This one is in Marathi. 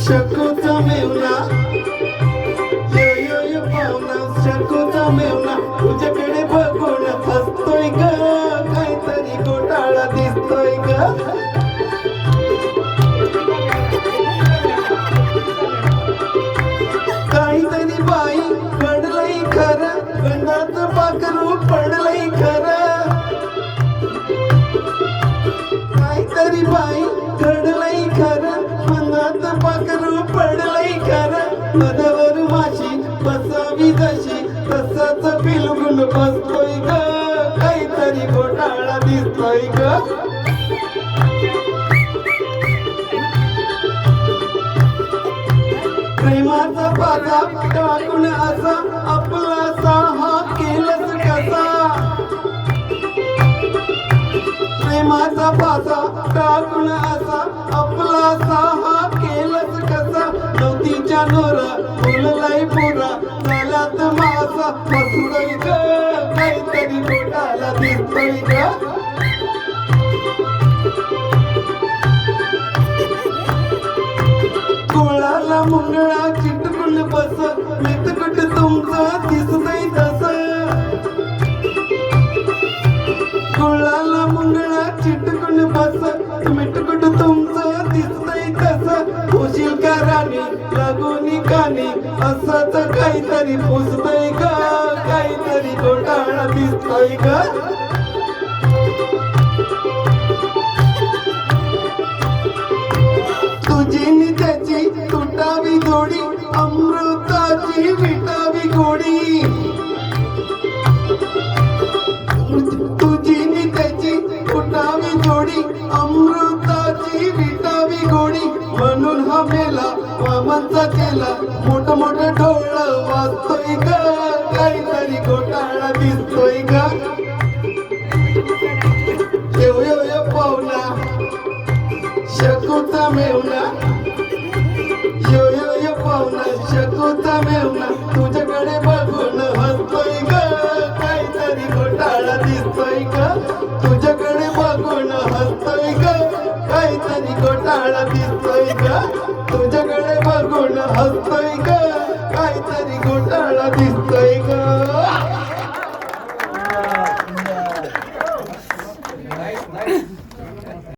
शकूचा मेवना यो यो यो पाहुणा शकूचा मेवना तुझ्याकडे बघून हसतोय ग काहीतरी घोटाळा दिसतोय ग काहीतरी बाई घडलंय खरं गंधात पाखरू पडलंय खरं काहीतरी बाई घडलंय खरं गंधात पाखरू पडलंय खरं पदावर माशी बसावी जशी तसाच पिलगुन बसतोय ग काहीतरी घोटाळा दिसतोय ग प्रेमाचा पाजा टाकून असा आपला हा केलंच कसा प्रेमाचा पाजा टाकून असा आपला हा केलंच कसा नवतीच्या नोरा बोललाय पुरा झाल्यात माझा हसतोय ग काहीतरी घोटाळा दिसतोय ग कोळाला मुंगळा चिटकून बस मिटकुट तुमचं दिसतंय तस कोळाला मुंगळा चिटकून बस मिटकुट तुमचं दिसतंय तस होशील का राणी लागून कानी असंच काहीतरी पुसतंय ग काहीतरी घोटाळा दिसतोय ग तुझी नि त्याची तुटावी जोडी अमृताची विटावी गोडी तुझी नि त्याची तुटावी जोडी अमृताची विटावी गोडी म्हणून हा मेला मामांचा केला मोठ मोठ ढोळ वाजतोय ग काहीतरी घोटाळा दिसतोय ग यो यो यो पाहुणा शकूचा मेवना यो यो यो पाहुणा शकूचा मेवना तुझ्याकडे बघून हसतोय ग काहीतरी घोटाळा दिसतोय ग तुझ्याकडे बघून हसतोय ग काहीतरी घोटाळा दिसतोय ग तुझ्याकडे बघून हसतोय ग काहीतरी घोटाळा दिसतोय ग